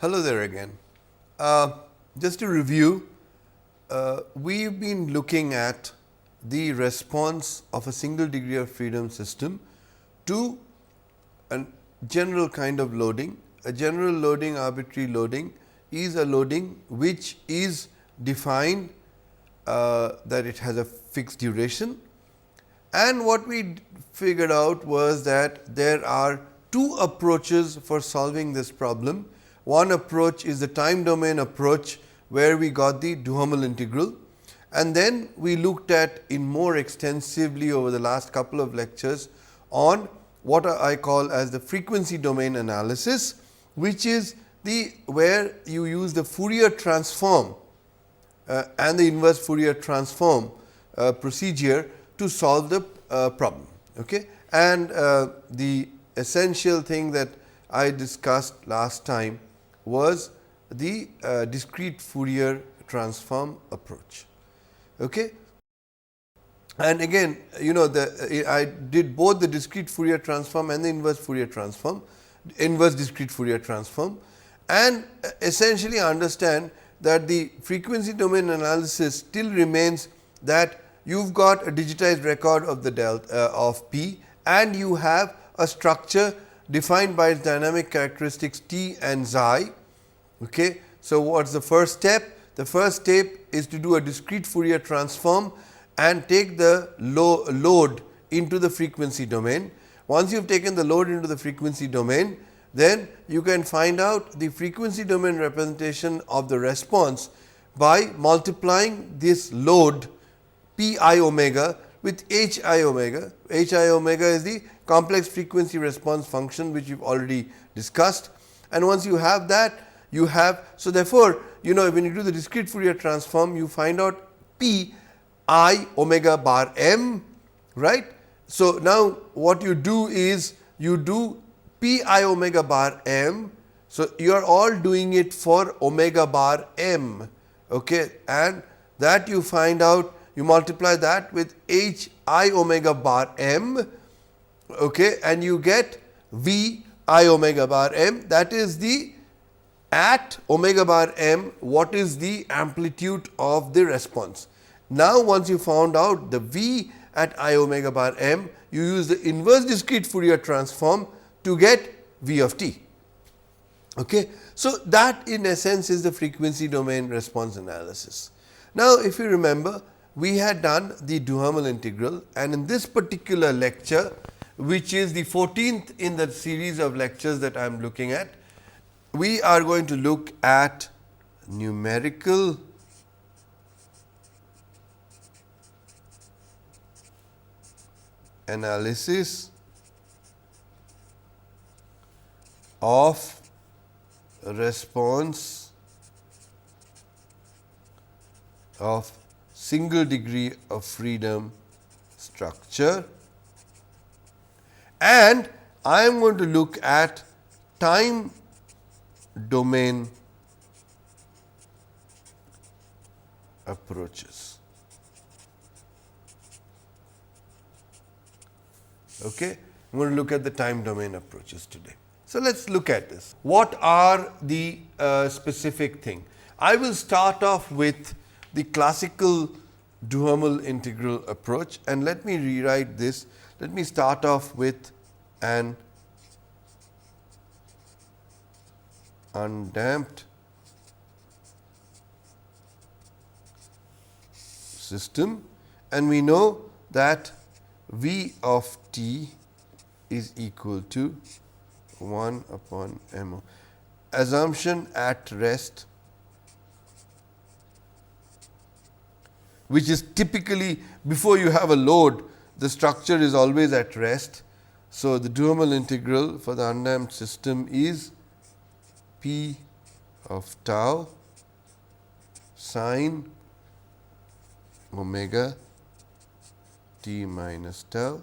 Hello there again. Just to review, we've been looking at the response of a single degree of freedom system to a general kind of loading. A general loading, arbitrary loading, is a loading which is defined that it has a fixed duration. And what we figured out was that there are two approaches for solving this problem. One approach is the time domain approach, where we got the Duhamel integral, and then we looked at in more extensively over the last couple of lectures on what I call as the frequency domain analysis, which is the where you use the Fourier transform and the inverse Fourier transform procedure to solve the problem. Okay? And the essential thing that I discussed last time was the discrete Fourier transform approach. Okay? And again, you know, I did both the discrete Fourier transform and the inverse Fourier transform, inverse discrete Fourier transform, and essentially understand that the frequency domain analysis still remains that you've got a digitized record of the delta of P, and you have a structure defined by its dynamic characteristics T and xi. Okay. So, what is the first step? The first step is to do a discrete Fourier transform and take the load into the frequency domain. Once you have taken the load into the frequency domain, then you can find out the frequency domain representation of the response by multiplying this load p I omega with h I omega. H I omega is the complex frequency response function, which we have already discussed. And once you have that, you have, so therefore, you know, when you do the discrete Fourier transform, you find out p I omega bar m, right. So, now what you do is you do p I omega bar m. So, you are all doing it for omega bar m, okay, and that you find out, you multiply that with h I omega bar m, okay, and you get v I omega bar m. That is the at omega bar m, what is the amplitude of the response. Now, once you found out the v at I omega bar m, you use the inverse discrete Fourier transform to get v of t. Okay. So, that in essence is the frequency domain response analysis. Now, if you remember, we had done the Duhamel integral, and in this particular lecture, which is the 14th in the series of lectures that I am looking at, we are going to look at numerical analysis of response of single degree of freedom structure, and I am going to look at time domain approaches. Okay. I am going to look at the time domain approaches today. So, let us look at this. What are the specific thing? I will start off with the classical Duhamel integral approach, and let me rewrite this. Let me start off with an undamped system, and we know that v of t is equal to 1 upon m. Assumption at rest, which is typically before you have a load, the structure is always at rest. So, the Duhamel integral for the undamped system is p of tau sin omega t minus tau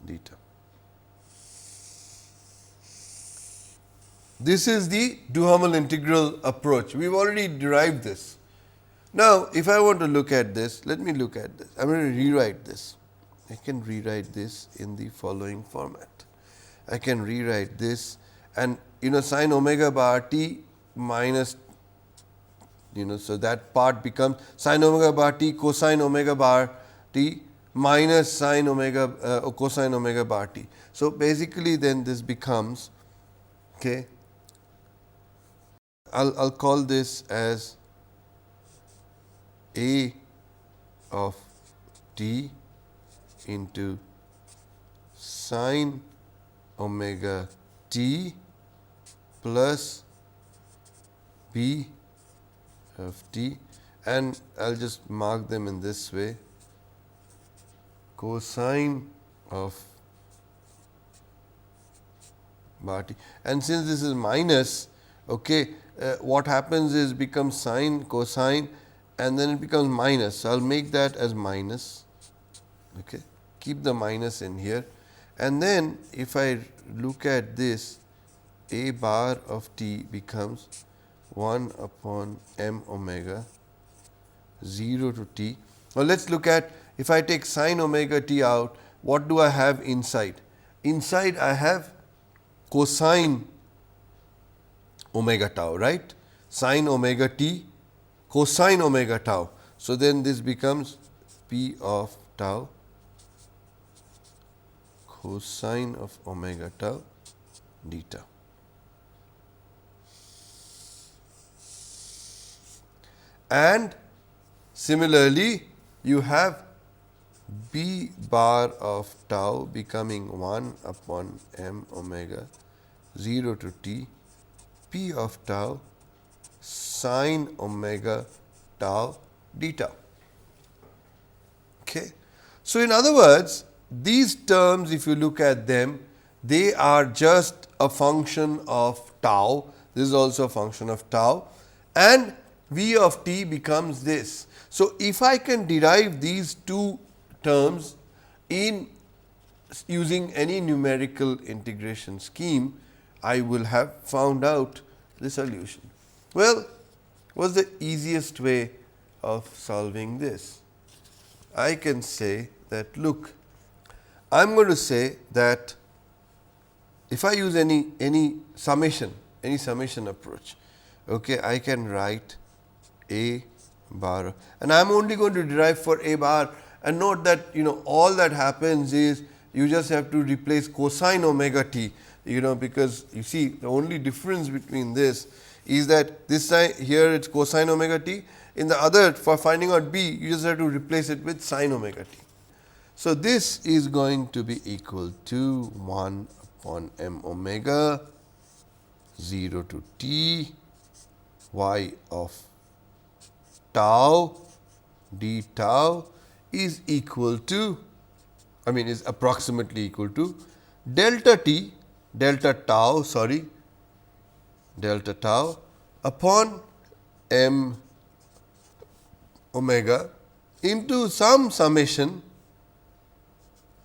d tau. This is the Duhamel integral approach. We have already derived this. Now, if I want to look at this, let me look at this. I am going to rewrite this. I can rewrite this in the following format. I can rewrite this, and you know, sin omega bar t minus, so that part becomes sin omega bar t cosine omega bar t minus sin omega cosine omega bar t. So, basically then this becomes, okay, I'll call this as a of t into sin omega t plus b of t, and I'll just mark them in this way, cosine of bar t, and since this is minus, okay, what happens is becomes sine cosine and then it becomes minus. So, I'll make that as minus, okay, keep the minus in here, and then if I look at this, a bar of t becomes 1 upon m omega 0 to t. Now, let us look at, if I take sin omega t out, what do I have inside? Inside I have cosine omega tau, right, sin omega t cosine omega tau. So, then this becomes p of tau cosine of omega tau d tau. And similarly, you have b bar of tau becoming 1 upon m omega 0 to t p of tau sin omega tau d tau. Okay. So, in other words, these terms, if you look at them, they are just a function of tau. This is also a function of tau, and v of t becomes this. So, if I can derive these two terms in using any numerical integration scheme, I will have found out the solution. Well, what's the easiest way of solving this? I can say that, look, I am going to say that if I use any summation approach, okay, I can write a bar, and I am only going to derive for a bar, and note that all that happens is you just have to replace cosine omega t, because you see the only difference between this is that this side here it is cosine omega t, in the other for finding out b you just have to replace it with sin omega t. So, this is going to be equal to 1 upon m omega 0 to t y of tau d tau is equal to, is approximately equal to delta t delta tau upon m omega into some summation,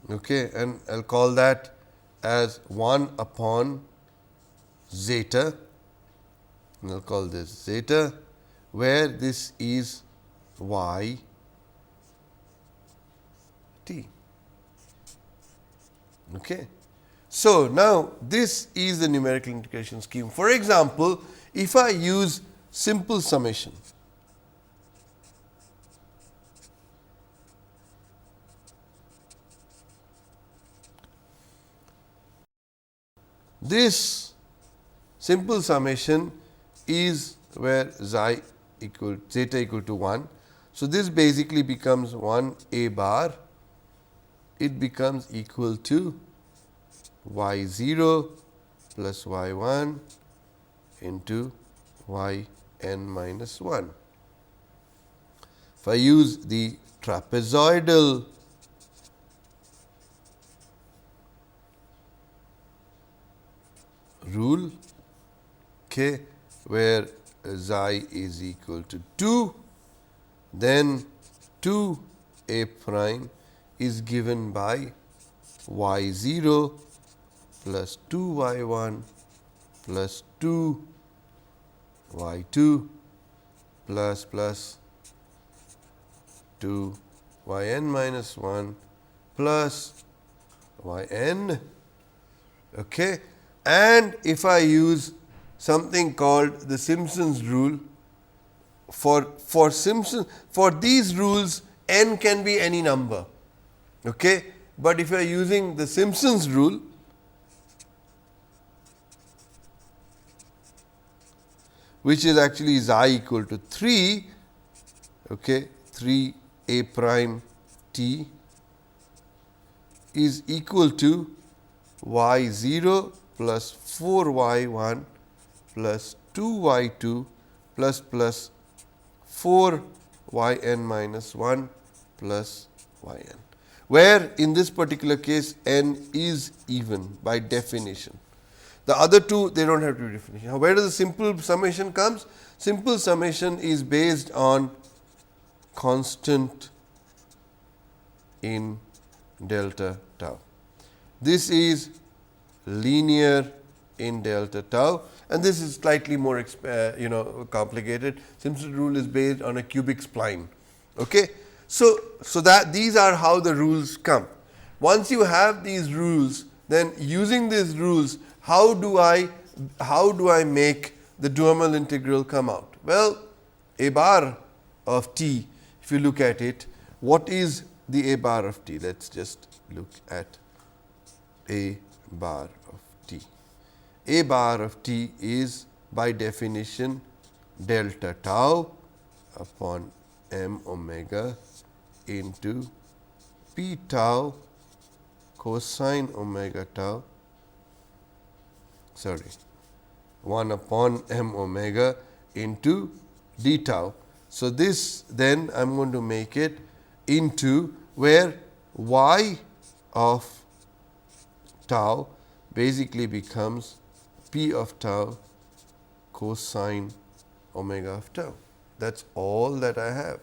okay, and I will call that as 1 upon zeta, and I will call this zeta, where this is y t. Okay. So, now this is the numerical integration scheme. For example, if I use simple summation, this simple summation is where zeta equal to 1. So, this basically becomes 1 a bar, it becomes equal to y 0 plus y 1 into y n minus 1. If I use the trapezoidal rule, okay, where xi is equal to 2, then 2 a prime is given by y 0 plus 2 y 1 plus 2 y 2 plus 2 y n minus 1 plus y n. Okay. And if I use something called the Simpson's rule. For these rules, n can be any number, okay? But if you are using the Simpson's rule, which is actually xi equal to 3, okay, 3 a prime t is equal to y 0 plus 4 y 1 plus 2 y 2 plus 4 y n minus 1 plus y n, where in this particular case n is even by definition. The other two, they do not have to be definition. Now, where does the simple summation comes? Simple summation is based on constant in delta tau. This is linear in delta tau, and this is slightly more complicated. Simpson's rule is based on a cubic spline. Okay? So that these are how the rules come. Once you have these rules, then using these rules, how do I make the Duhamel integral come out? Well, a bar of t, if you look at it, what is the a bar of t? Let us just look at a bar of t. A bar of t is by definition delta tau upon m omega into p tau cosine omega tau, 1 upon m omega into d tau. So, this then I am going to make it into where y of tau basically becomes p of tau cosine omega of tau. That is all that I have.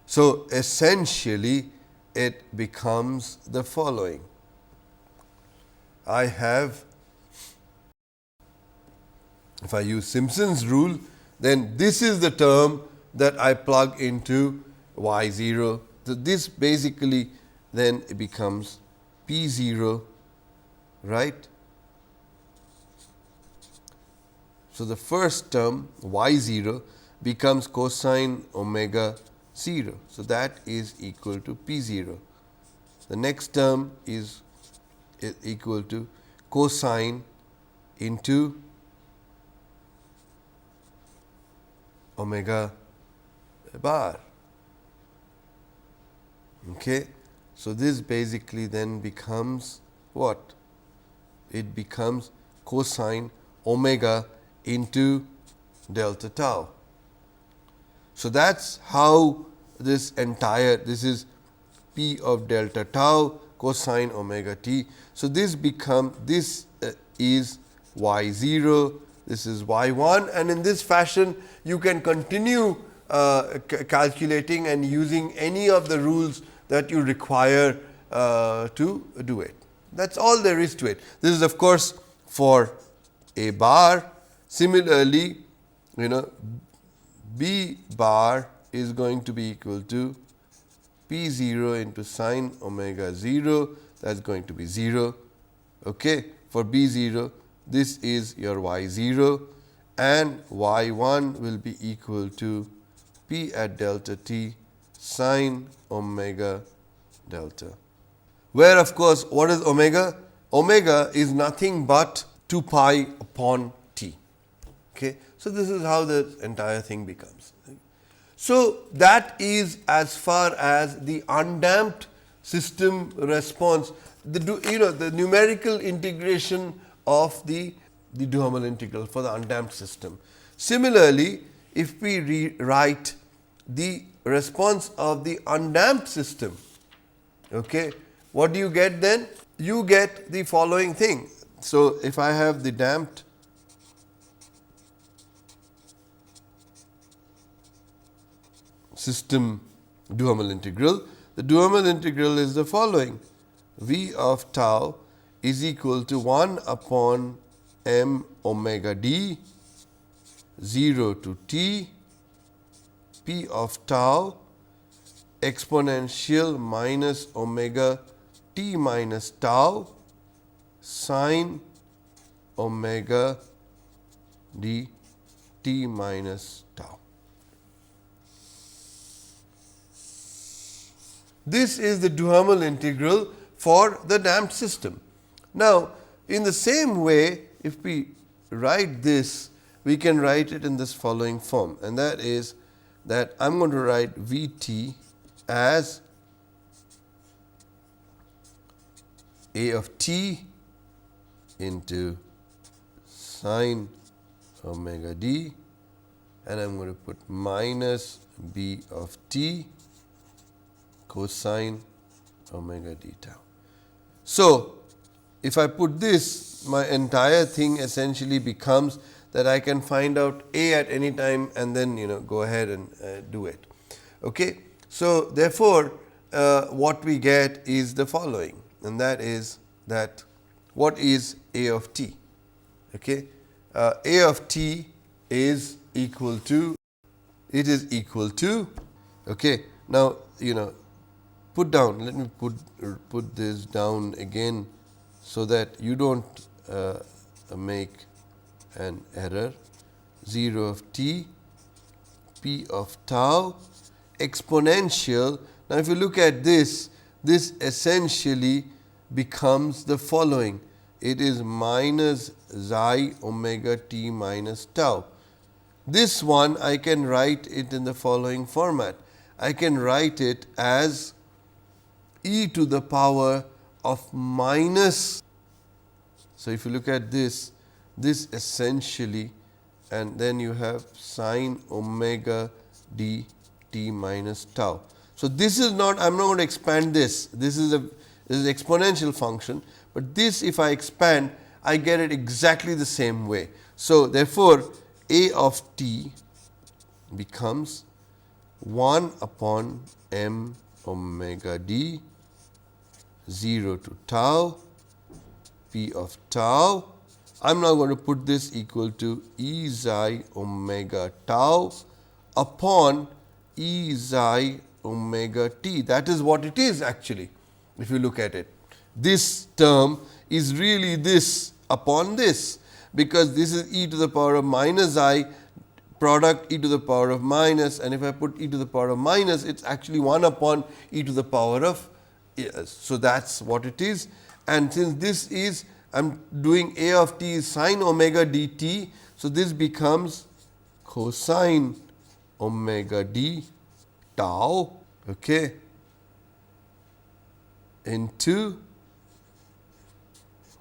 So, essentially it becomes the following. I have, if I use Simpson's rule, then this is the term that I plug into y 0. So, this basically then it becomes p 0, right. So, the first term y 0 becomes cosine omega 0. So, that is equal to p 0. The next term is equal to cosine into omega bar. Okay. So, this basically then becomes what? It becomes cosine omega into delta tau. So, that is how this entire, this is p of delta tau cosine omega t. So, this is y 0, this is y 1, and in this fashion you can continue calculating and using any of the rules that you require to do it. That is all there is to it. This is of course for a bar. Similarly, b bar is going to be equal to p 0 into sine omega 0, that is going to be 0. Okay. For b 0, this is your y 0, and y 1 will be equal to p at delta t sine omega delta, where of course, what is omega? Omega is nothing but 2 pi upon t. Okay. So, this is how the entire thing becomes. So, that is as far as the undamped system response, the numerical integration of the Duhamel integral for the undamped system. Similarly, if we rewrite the response of the undamped system, okay, what do you get then? You get the following thing. So, if I have the damped system Duhamel integral, the Duhamel integral is the following: v of tau is equal to 1 upon m omega d 0 to t p of tau exponential minus omega t minus tau sine omega d t minus tau. This is the Duhamel integral for the damped system. Now, in the same way, if we write this, we can write it in this following form, and that is that I am going to write V t as a of t into sine omega d, and I am going to put minus b of t cosine omega d tau. So, if I put this, my entire thing essentially becomes that I can find out a at any time and then go ahead and do it. Okay. So, therefore, what we get is the following, and that is that what is a of t? Okay. A of t is equal to, it is equal to, okay. Now, put down, let me put this down again so that you don't make an error. 0 of t, p of tau, exponential. Now, if you look at this, this essentially becomes the following. It is minus xi omega t minus tau. This one I can write it in the following format. I can write it as e to the power of minus. So, if you look at this, this essentially, and then you have sine omega d t minus tau. So, this is not, I am not going to expand this. This is an exponential function, but this if I expand, I get it exactly the same way. So, therefore, a of t becomes 1 upon m omega d 0 to tau p of tau. I am now going to put this equal to e xi omega tau upon e xi omega t. That is what it is actually, if you look at it. This term is really this upon this, because this is e to the power of minus I product e to the power of minus, and if I put e to the power of minus, it is actually 1 upon e to the power of. So, that is what it is, and since this is, I am doing a of t is sine omega dt. So, this becomes cosine omega d tau, okay, into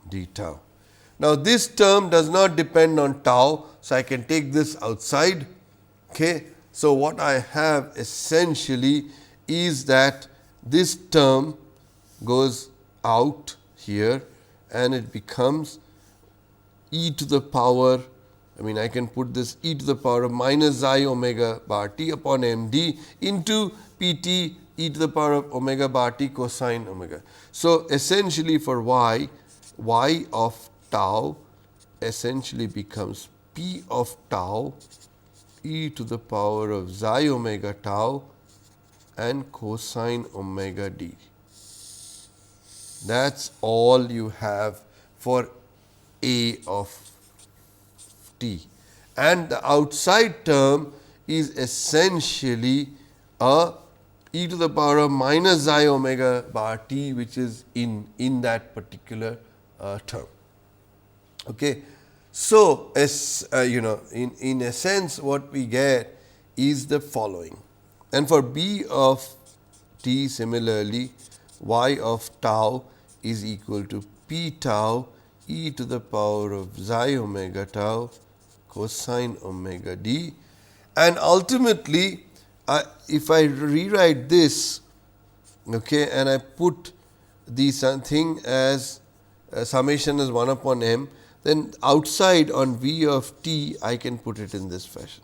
d tau. Now, this term does not depend on tau. So, I can take this outside. Okay. So, what I have essentially is that this term goes out here and it becomes e to the power, I mean I can put this e to the power of minus xi omega bar t upon m d into p t e to the power of omega bar t cosine omega. So, essentially for y of tau essentially becomes p of tau e to the power of xi omega tau and cosine omega d. That is all you have for a of t, and the outside term is essentially a e to the power of minus xi omega bar t, which is in that particular term. Okay. So, as in a sense what we get is the following, and for b of t similarly, y of tau is equal to p tau e to the power of xi omega tau cosine omega d, and ultimately if I rewrite this, okay, and I put the thing as summation as 1 upon m, then outside on v of t I can put it in this fashion.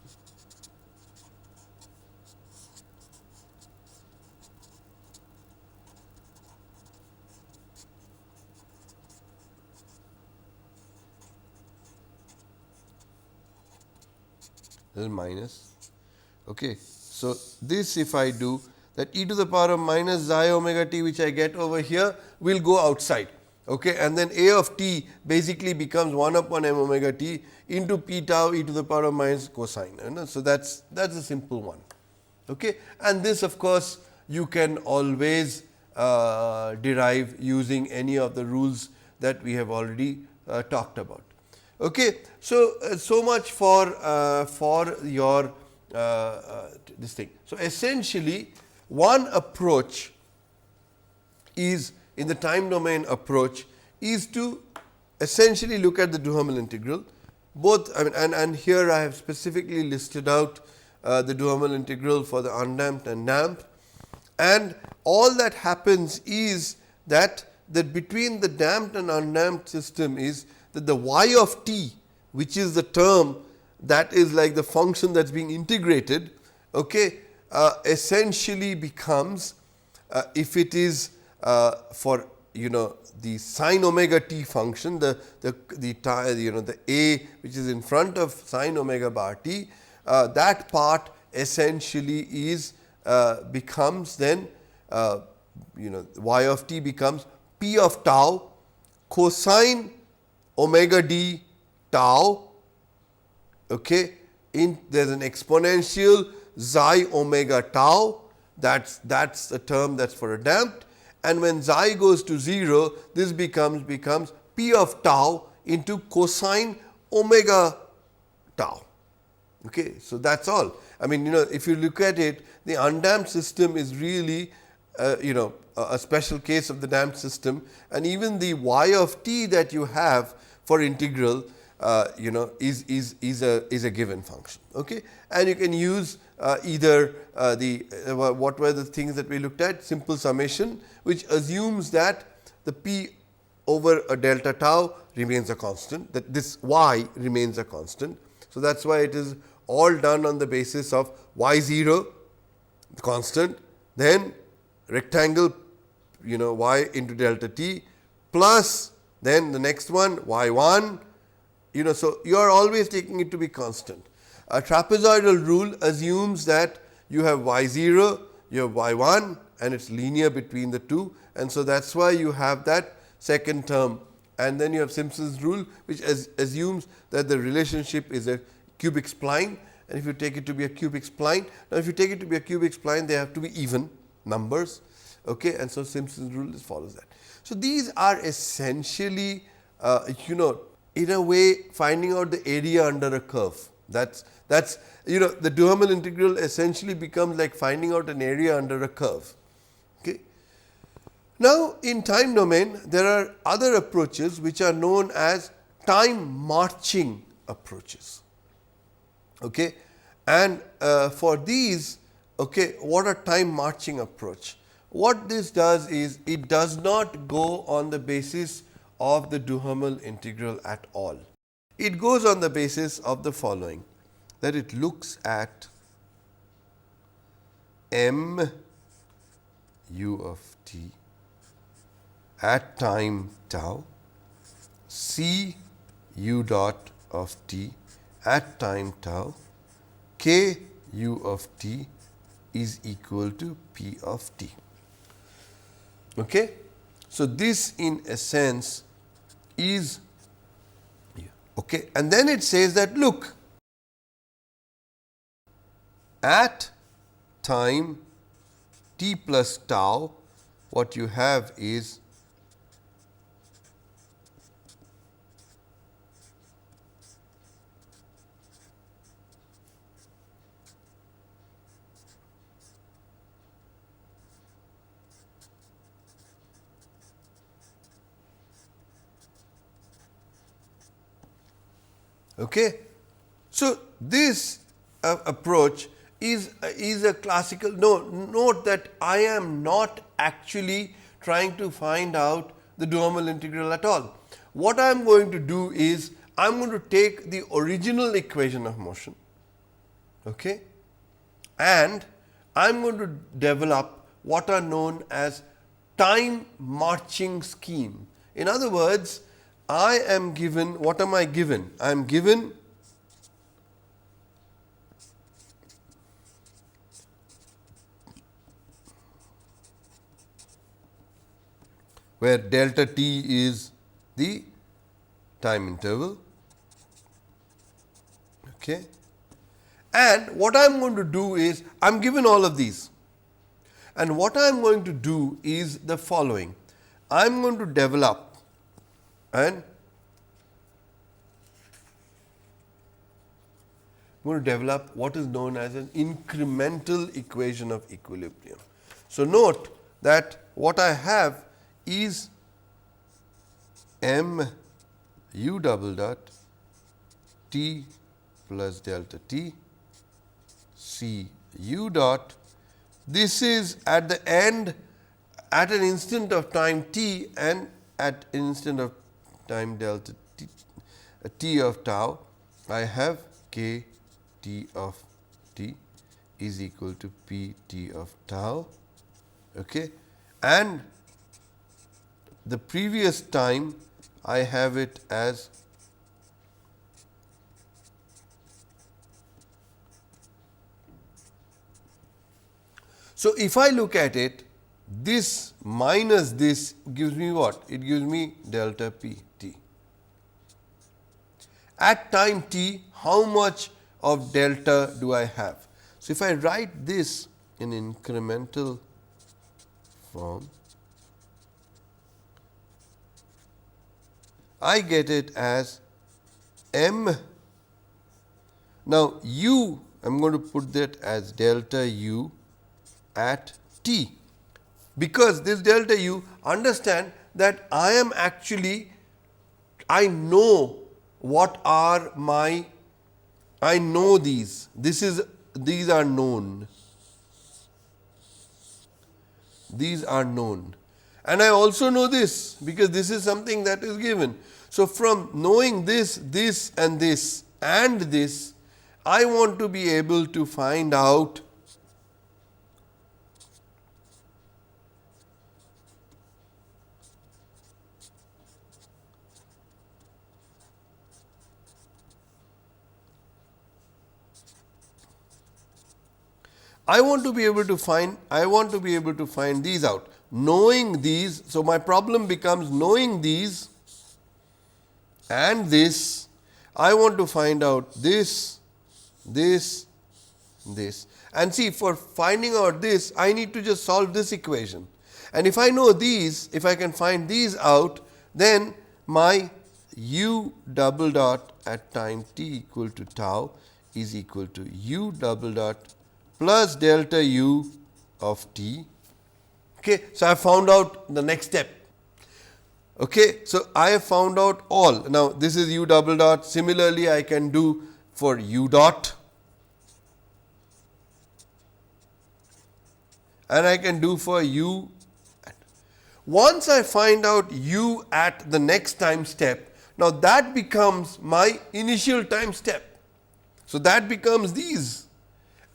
This is minus. Okay. So, this if I do, that e to the power of minus xi omega t which I get over here will go outside. okay, and then A of t basically becomes 1 upon m omega t into p tau e to the power of minus cosine. So, that is a simple one. Okay. And this of course, you can always derive using any of the rules that we have already talked about. Okay. So, so much for your this thing. So, essentially one approach is in the time domain approach is to essentially look at the Duhamel integral. Both, I mean, and here I have specifically listed out the Duhamel integral for the undamped and damped, and all that happens is that between the damped and undamped system is that the y of t, which is the term that is like the function that is being integrated, okay, essentially becomes if it is for the sin omega t function, the a which is in front of sin omega bar t, that part essentially is becomes then y of t becomes p of tau cosine omega d tau. Okay, there is an exponential xi omega tau, that's the term that is for a damped, and when xi goes to 0, this becomes p of tau into cosine omega tau. Okay. So, that is all. I mean, if you look at it, the undamped system is really a special case of the damped system, and even the y of t that you have for integral is a given function. Okay. And you can use either what were the things that we looked at, simple summation, which assumes that the p over a delta tau remains a constant, that this y remains a constant. So, that is why it is all done on the basis of y0 constant, then rectangle y into delta t plus then the next one y1. So, you are always taking it to be constant. A trapezoidal rule assumes that you have y0, you have y1, and it is linear between the two, and so that is why you have that second term, and then you have Simpson's rule, which assumes that the relationship is a cubic spline, and if you take it to be a cubic spline, now if you take it to be a cubic spline, they have to be even numbers, okay, and so Simpson's rule follows that. So, these are essentially in a way finding out the area under a curve. That's the Duhamel integral essentially becomes like finding out an area under a curve. Okay. Now, in time domain there are other approaches which are known as time marching approaches. Okay. And for these, okay, what a time marching approach? What this does is it does not go on the basis of the Duhamel integral at all. It goes on the basis of the following, that it looks at m u of t at time tau, c u dot of t at time tau, k u of t is equal to p of t. Okay. So, this in a sense is okay, and then it says that look, at time t plus tau, what you have is okay. So, this approach is a classical. Note that I am not actually trying to find out the Duhamel integral at all. What I am going to do is I am going to take the original equation of motion, okay, and I am going to develop what are known as time marching scheme. In other words, I am given, what am I given? I am given where delta t is the time interval. Okay. And what I am going to do is, I am given all of these, and what I am going to do is the following. I am going to develop and what is known as an incremental equation of equilibrium. So, note that what I have is m u double dot t plus delta t c u dot. This is at the end at an instant of time t and at an instant of time delta t, t of tau, I have k t of t is equal to p t of tau. Okay. And the previous time I have it as so if I look at it, this minus this gives me what? It gives me delta p t. At time t, how much of delta do I have? So, if I write this in incremental form, I get it as m. Now, u, I am going to put that as delta u at t, because this delta u, understand that I am actually, I know what are my, I know these, these are known, these are known, and I also know this, because this is something that is given. So, from knowing this, this and this and this, I want to be able to find out I want to be able to find these out, knowing these. So, my problem becomes knowing these and this. I want to find out this, this, this, and see, for finding out this, I need to just solve this equation. And if I know these, if I can find these out, then my u double dot at time t equal to tau is equal to u double dot plus delta u of t. Okay. So, I have found out the next step. Okay. So, I have found out all. Now, this is u double dot. Similarly, I can do for u dot, and I can do for u. Once I find out u at the next time step, now that becomes my initial time step. So, that becomes these,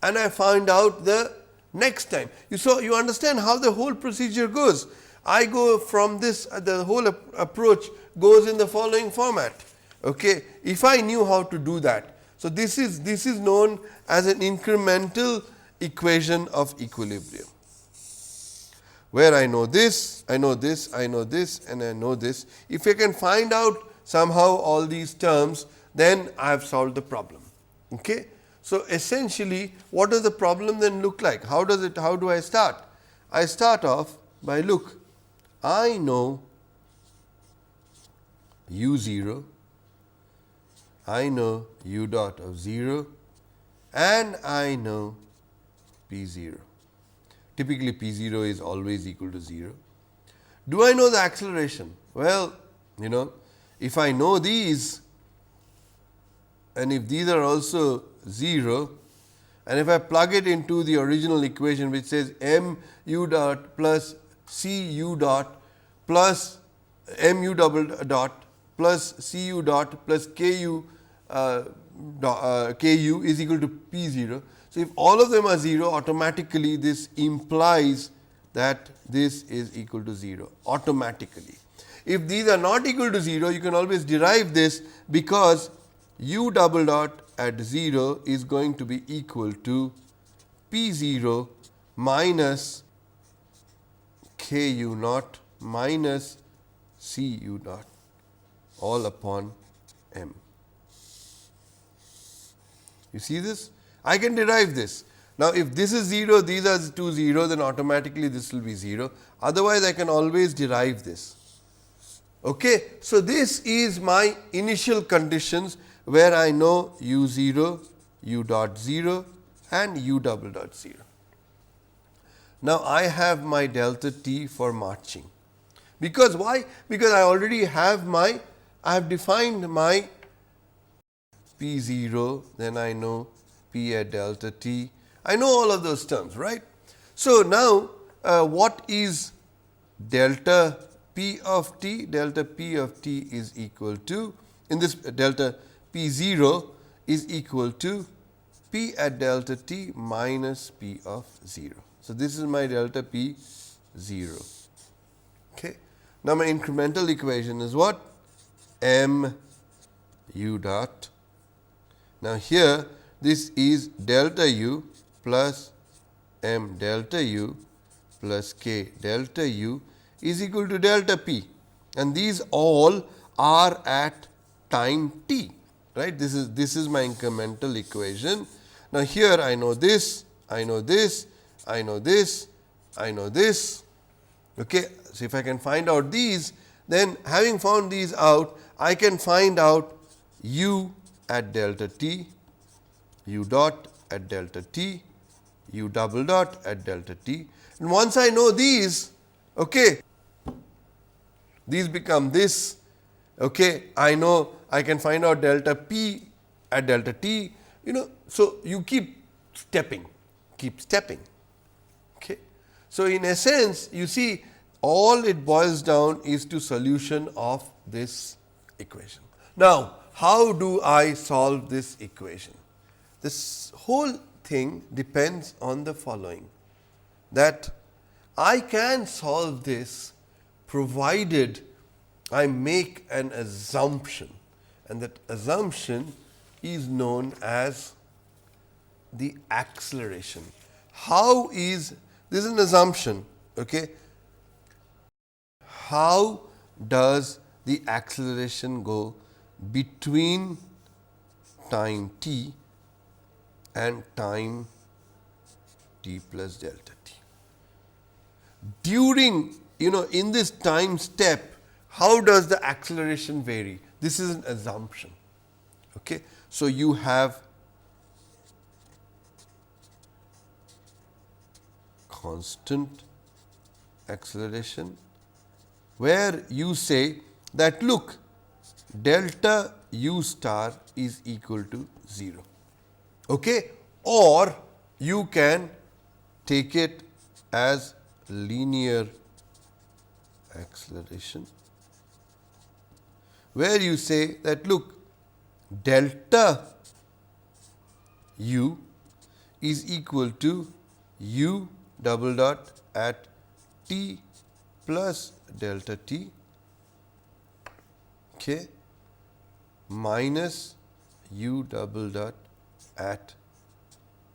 and I find out the next time. So, you understand how the whole procedure goes. I go from this, the whole approach goes in the following format. Okay. If I knew how to do that. So, this is known as an incremental equation of equilibrium, where I know this, I know this, I know this, and I know this. If I can find out somehow all these terms, then I have solved the problem. Okay. So, essentially, what does the problem then look like? How do I start? I start off by, look, I know u 0, I know u dot of 0, and I know p 0. Typically, p 0 is always equal to 0. Do I know the acceleration? Well, if I know these, and if these are also 0, and if I plug it into the original equation, which says m u dot plus c u dot plus m u double dot plus c u dot plus k u is equal to p 0. So, if all of them are 0, automatically this implies that this is equal to 0 automatically. If these are not equal to 0, you can always derive this, because u double dot at 0 is going to be equal to p 0 minus k u naught minus C u dot all upon m. You see this? I can derive this. Now, if this is 0, these are two 0, then automatically this will be 0. Otherwise, I can always derive this. Okay. So, this is my initial conditions where I know u 0, u dot 0 and u double dot 0. Now, I have my delta t for marching. Because why? Because I already have I have defined my P 0, then I know P at delta t. I know all of those terms, right. So, now what is delta P of t? Delta P of t is equal to, in this delta P 0 is equal to P at delta t minus P of 0. So, this is my delta P 0. Okay. Now, my incremental equation is what? M u dot. Now, here this is delta u plus m delta u plus k delta u is equal to delta p, and these all are at time t, right. This is my incremental equation. Now, here I know this, I know this, I know this, I know this. Okay. So, if I can find out these, then having found these out, I can find out u at delta t, u dot at delta t, u double dot at delta t. And once I know these, okay, these become this. Okay, I know I can find out delta p at delta t. So you keep stepping. Okay. So in essence, you see, all it boils down is to solution of this equation. Now, how do I solve this equation? This whole thing depends on the following, that I can solve this provided I make an assumption, and that assumption is known as the acceleration. How is this an assumption? Okay. How does the acceleration go between time t and time t plus delta t? During, in this time step, how does the acceleration vary? This is an assumption. Okay. So, you have constant acceleration, where you say that look, delta u star is equal to 0. Okay. Or you can take it as linear acceleration, where you say that look, delta u is equal to u double dot at t plus delta t, okay, minus u double dot at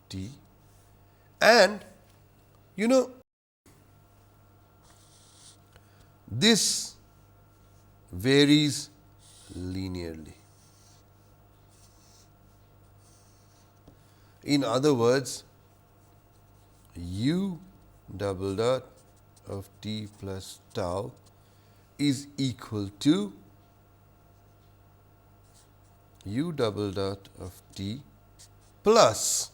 t, and this varies linearly. In other words, u double dot of t plus tau is equal to u double dot of t plus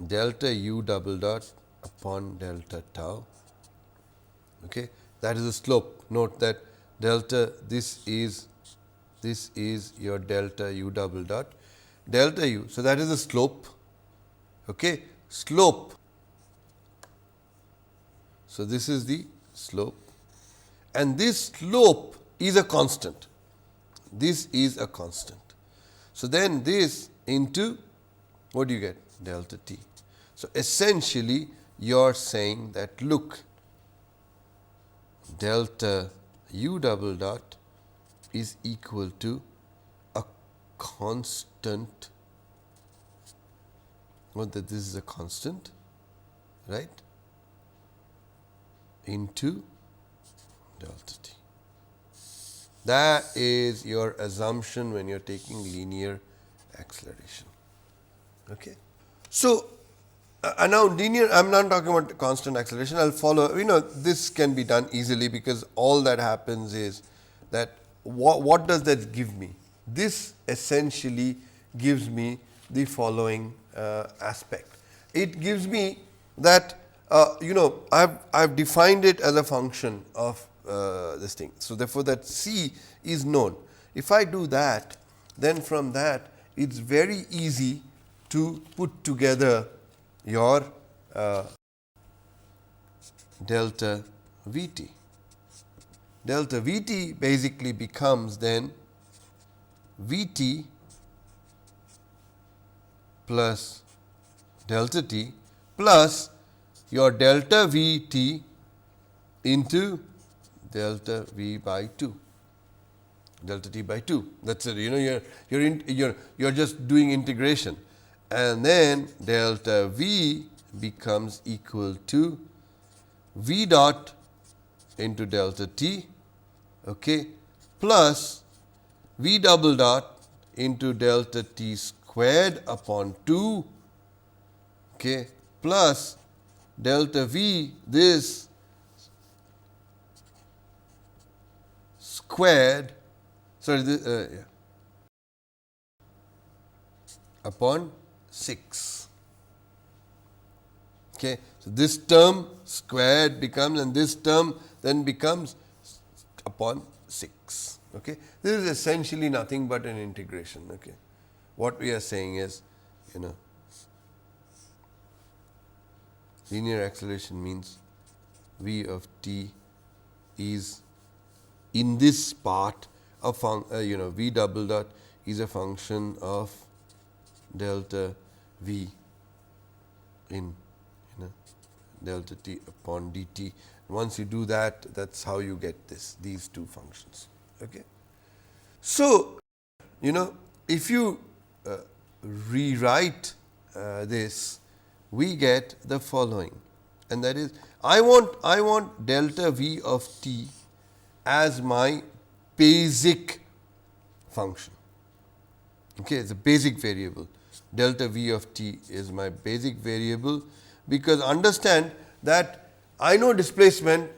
delta u double dot upon delta tau. Okay. That is the slope. Note that delta, this is your delta u double dot delta u. So, that is the slope. Okay. Slope. So, this is the slope, and this slope is a constant. This is a constant. So, then this into what do you get? Delta t. So, essentially you are saying that look, delta u double dot is equal to a constant, that this is a constant, right, into delta t. That is your assumption when you are taking linear acceleration. Okay. So, now linear, I am not talking about constant acceleration, I will follow, this can be done easily, because all that happens is that what does that give me? This essentially gives me the following aspect. It gives me that I have defined it as a function of this thing. So, therefore, that C is known. If I do that, then from that it is very easy to put together your delta V t. Delta V t basically becomes then V t plus delta t plus your delta V t into delta V by 2, delta t by 2. That is it. You're just doing integration, and then delta V becomes equal to V dot into delta t, okay, plus V double dot into delta t squared upon 2, okay, plus delta V this squared, sorry, upon 6. Okay. So, this term squared becomes, and this term then becomes upon 6. Okay. This is essentially nothing but an integration. Okay. What we are saying is, linear acceleration means V of t is in this part a V double dot is a function of delta V in delta t upon dt. Once you do that, that is how you get these two functions. Okay. So, if you rewrite this, we get the following, and that is I want delta V of t as my basic function. Okay, it's a basic variable. Delta V of t is my basic variable, because understand that I know displacement,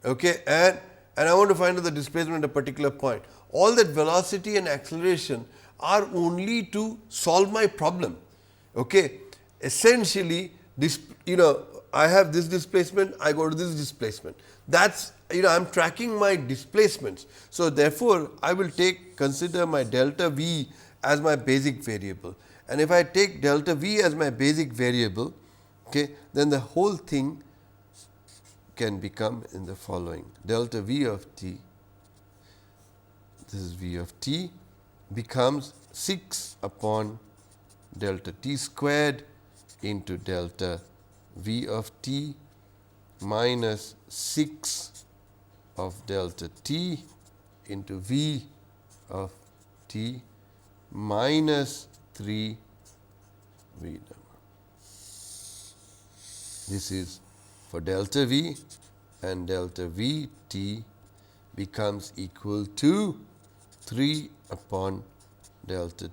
okay, and I want to find out the displacement at a particular point. All that velocity and acceleration are only to solve my problem. Okay. Essentially, I have this displacement, I go to this displacement. That's I am tracking my displacements. So, therefore, I will consider my delta V as my basic variable, and if I take delta V as my basic variable, okay, then the whole thing can become in the following: delta V of t, this is V of t, becomes 6 upon delta t squared into delta V of t minus 6 of delta t into V of t minus 3 V double. This is for delta V, and delta V t becomes equal to 3 upon delta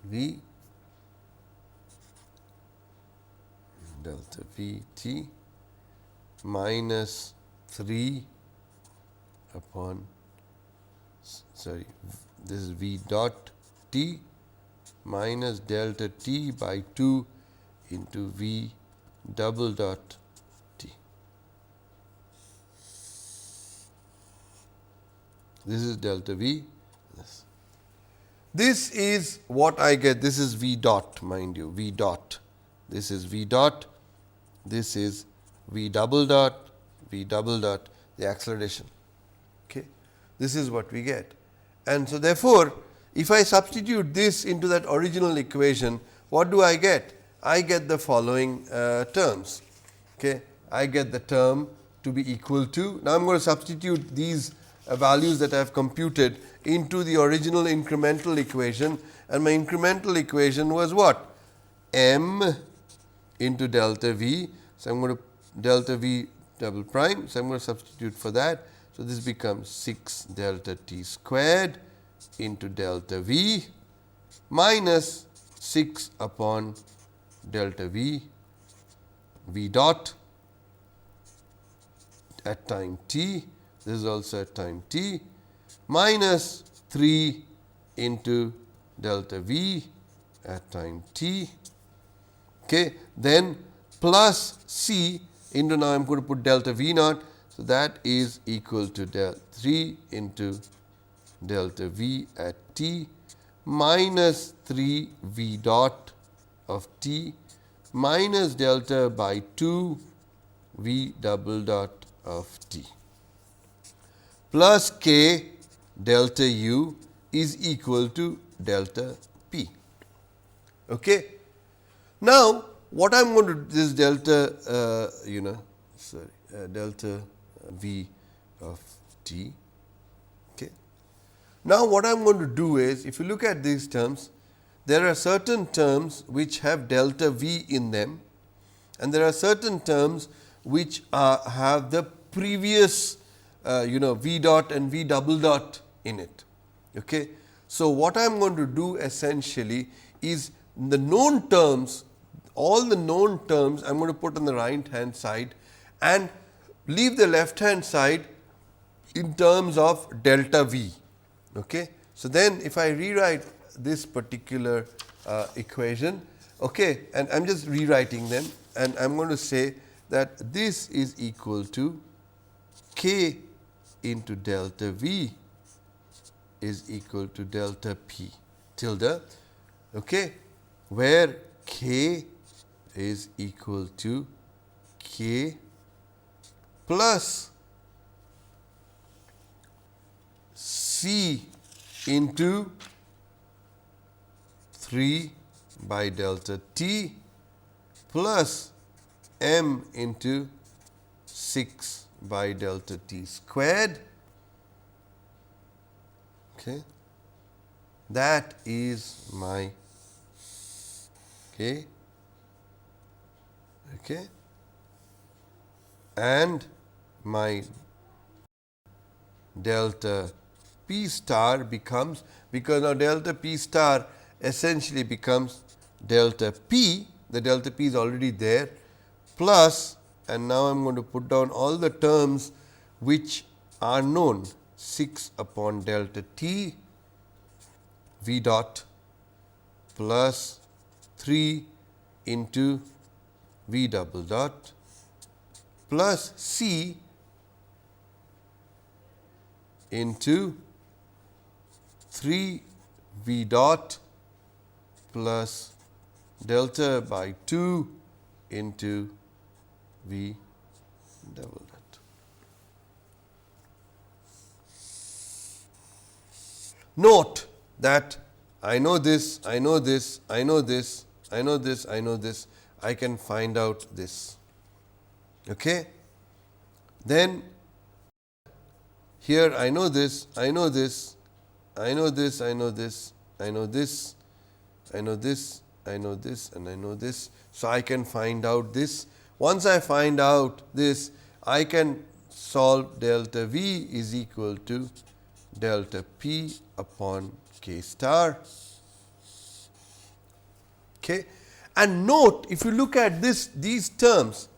V delta V t minus 3 upon, sorry, this is V dot t minus delta t by 2 into V double dot t. This is delta V. This is what I get. This is V dot, mind you, V dot. This is V dot. This is V double dot, the acceleration. Okay. This is what we get. And so, therefore, if I substitute this into that original equation, what do I get? I get the following terms. Okay. I get the term to be equal to, now I am going to substitute these values that I have computed into the original incremental equation, and my incremental equation was what? M into delta V. So, I am going to delta V double prime. So, I am going to substitute for that. So, this becomes 6 delta t squared into delta v minus 6 upon delta v dot at time t, this is also at time t, minus 3 into delta v at time t. Okay. Then plus c into, now I am going to put delta v naught. So, that is equal to del 3 into delta v at t minus 3 v dot of t minus delta by 2 v double dot of t plus k delta u is equal to delta p. Okay. Now, what I am going to do, this delta delta v of t. Okay. Now, what I am going to do is, if you look at these terms, there are certain terms which have delta v in them, and there are certain terms which have the previous v dot and v double dot in it. Okay. So, what I am going to do essentially is the known terms, all the known terms I am going to put on the right hand side and leave the left hand side in terms of delta v. Okay. So, then if I rewrite this particular equation, okay, and I am just rewriting them, and I am going to say that this is equal to k into delta v is equal to delta p tilde, okay, where k is equal to k plus c into 3 by delta t plus m into 6 by delta t squared. Okay. That is my k. Okay. And my delta p star becomes, because now delta p star essentially becomes delta p, the delta p is already there, plus, and now I am going to put down all the terms which are known, 6 upon delta t v dot plus 3 into v double dot plus c into 3 v dot plus delta by 2 into v double dot. Note that I know this, I know this, I know this, I know this, I know this, I can find out this. Okay. Then here I know this, I know this, I know this, I know this, I know this, I know this, I know this, and I know this. So, I can find out this. Once I find out this, I can solve delta v is equal to delta p upon k star. Okay. And note, if you look at these terms,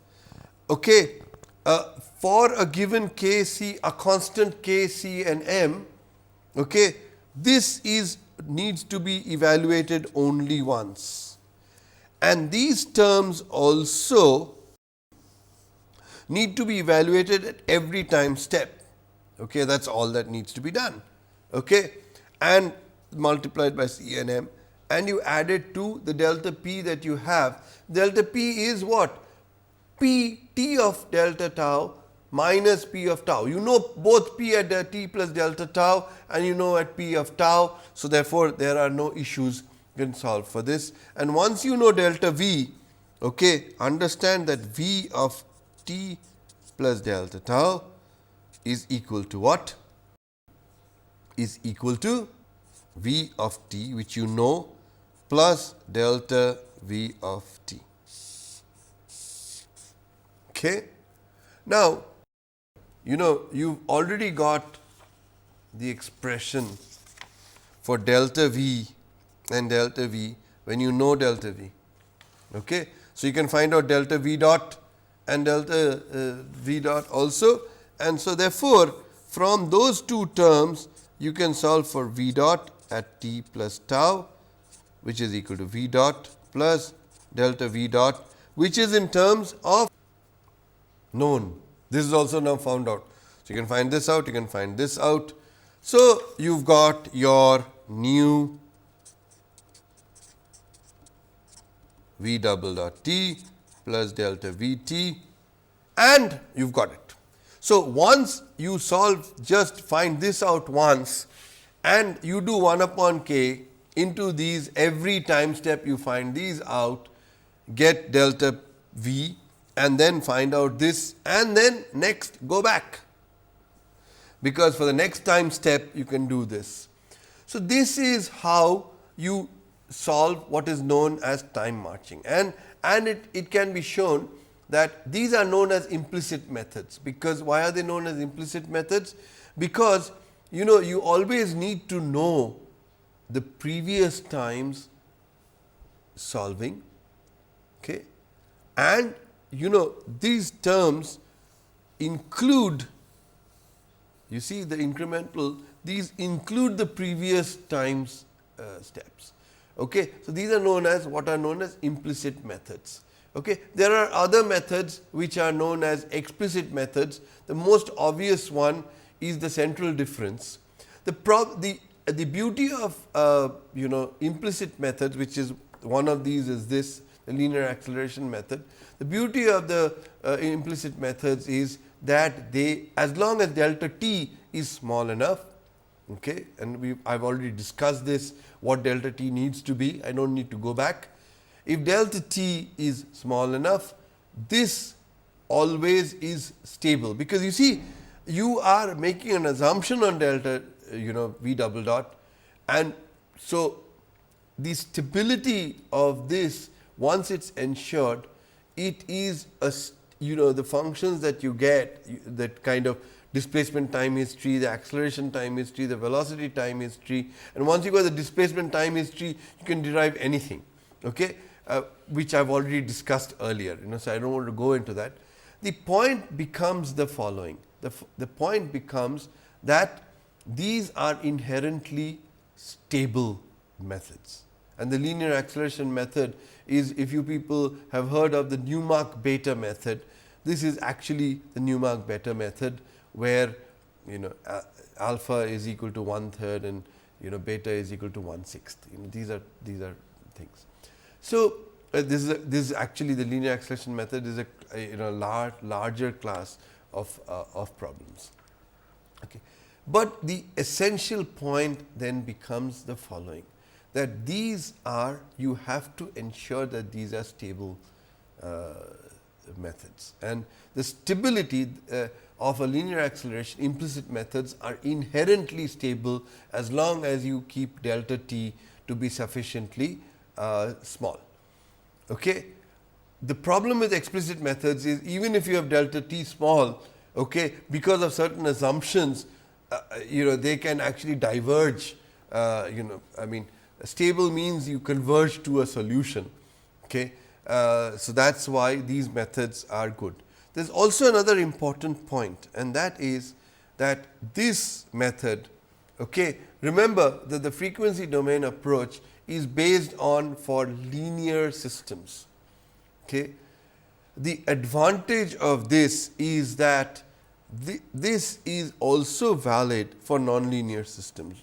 okay, for a given k c, a constant k c and m, okay, this needs to be evaluated only once, and these terms also need to be evaluated at every time step. Okay, that is all that needs to be done. Okay, and multiplied by c and m, and you add it to the delta p that you have. Delta p is what? P t of delta tau minus p of tau. You know both p at t plus delta tau, and you know at p of tau. So, therefore, there are no issues you can solve for this. And once you know delta v, okay, understand that v of t plus delta tau is equal to what? Is equal to v of t, which you know, plus delta v of t. Okay. Now, you know, you've already got the expression for delta V and delta V when you know delta V. Okay. So, you can find out delta V dot and delta V dot also, and so therefore, from those two terms you can solve for V dot at t plus tau, which is equal to V dot plus delta V dot, which is in terms of known. This is also now found out. So, you can find this out, you can find this out. So, you have got your new V double dot t plus delta V t, and you have got it. So, once you solve, just find this out once and you do 1 upon k into these, every time step you find these out, get delta V and then find out this, and then next go back, because for the next time step you can do this. So, this is how you solve what is known as time marching, and it can be shown that these are known as implicit methods. Because why are they known as implicit methods? Because you know, you always need to know the previous times solving, okay, and you know, these terms include, you see the incremental, these include the previous times steps. Okay. So, these are known as what are known as implicit methods. Okay. There are other methods which are known as explicit methods. The most obvious one is the central difference. The beauty of you know, implicit methods, which is one of these is this, the linear acceleration method. The beauty of the implicit methods is that they, as long as delta t is small enough, okay, and I have already discussed this, what delta t needs to be, I do not need to go back. If delta t is small enough, this always is stable, because you see, you are making an assumption on delta, you know, V double dot, and so the stability of this, once it is ensured, it is a, you know, the functions that you get, that kind of displacement time history, the acceleration time history, the velocity time history, and once you got the displacement time history, you can derive anything, okay, which I have already discussed earlier. You know, so I do not want to go into that. The point becomes the following. The point becomes that these are inherently stable methods, and the linear acceleration method is, if you people have heard of the Newmark beta method, this is actually the Newmark beta method, where you know alpha is equal to 1/3 and you know beta is equal to 1/6. You know, these are things. So, this is actually the linear acceleration method is a you know larger class of problems. Okay. But the essential point then becomes the following, that these are, you have to ensure that these are stable methods, and the stability of a linear acceleration, implicit methods are inherently stable as long as you keep delta t to be sufficiently small. Okay. The problem with explicit methods is, even if you have delta t small, okay, because of certain assumptions, you know, they can actually diverge. You know, I mean, stable means you converge to a solution. Okay. So, that is why these methods are good. There is also another important point, and that is that this method, okay, remember that the frequency domain approach is based on for linear systems. Okay. The advantage of this is that this is also valid for nonlinear systems.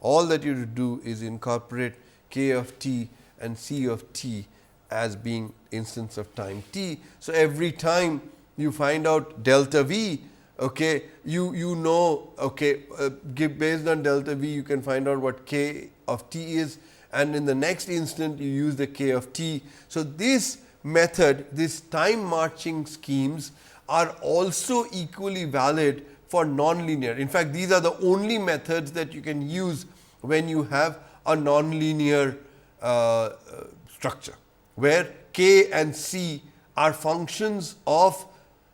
All that you do is incorporate k of t and c of t as being instance of time t. So, every time you find out delta v, okay, you know, okay, based on delta v you can find out what k of t is, and in the next instant you use the k of t. So, this method, this time marching schemes are also equally valid for nonlinear. In fact, these are the only methods that you can use when you have a nonlinear structure, where k and c are functions of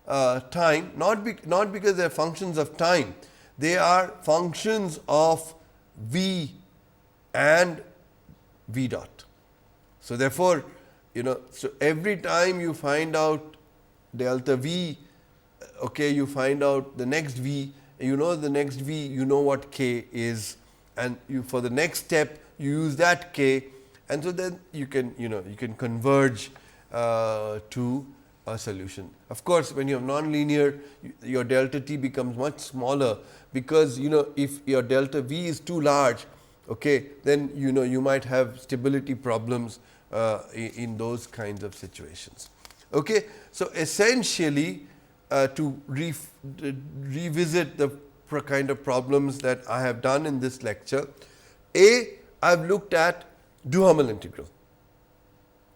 time, not because they are functions of time, they are functions of v and v dot. So, therefore, so every time you find out delta v, okay, you find out the next v, the next v, what k is, and for the next step you use that k, and so then you can you can converge to a solution. Of course, when you have nonlinear, your delta t becomes much smaller, because if your delta v is too large, okay, then you might have stability problems in those kinds of situations. Okay. So, essentially, to revisit the kind of problems that I have done in this lecture, I have looked at Duhamel integral,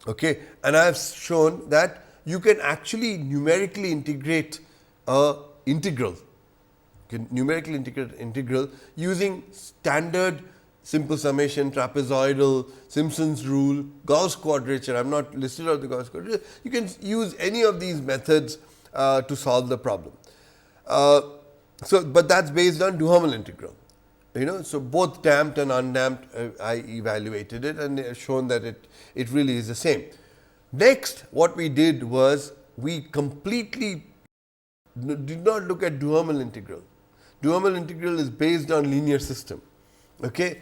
okay, and I have shown that you can actually numerically integrate a integral. You can numerically integrate integral using standard simple summation, trapezoidal, Simpson's rule, Gauss quadrature. I am not listed out the Gauss quadrature. You can use any of these methods to solve the problem. But that is based on Duhamel integral. So both damped and undamped, I evaluated it and shown that it really is the same. Next, what we did was we completely did not look at Duhamel integral. Duhamel integral is based on linear system. Okay.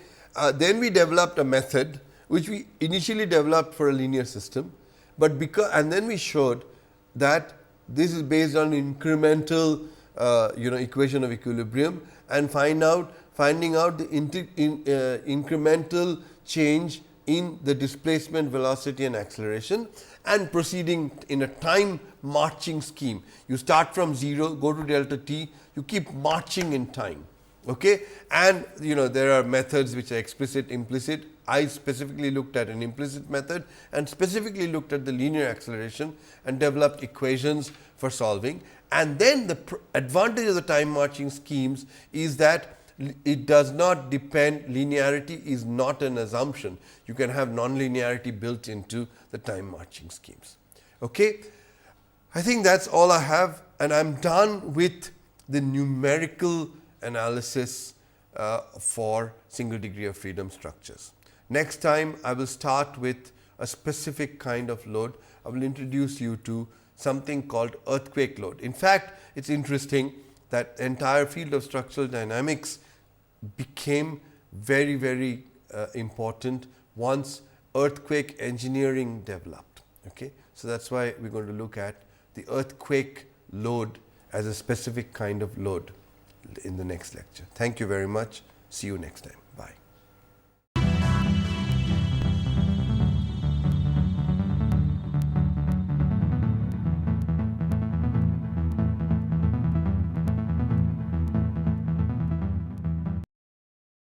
Then we developed a method which we initially developed for a linear system, but and then we showed that this is based on incremental equation of equilibrium, and finding out the incremental change in the displacement, velocity and acceleration, and proceeding in a time marching scheme. You start from 0, go to delta t, you keep marching in time. Okay. And there are methods which are explicit, implicit. I specifically looked at an implicit method and specifically looked at the linear acceleration and developed equations for solving. And then the advantage of the time marching schemes is that it does not depend, linearity is not an assumption. You can have nonlinearity built into the time marching schemes. Okay. I think that is all I have, and I am done with the numerical analysis for single degree of freedom structures. Next time, I will start with a specific kind of load. I will introduce you to something called earthquake load. In fact, it is interesting that entire field of structural dynamics became very, very important once earthquake engineering developed. Okay. So, that is why we are going to look at the earthquake load as a specific kind of load in the next lecture. Thank you very much. See you next time.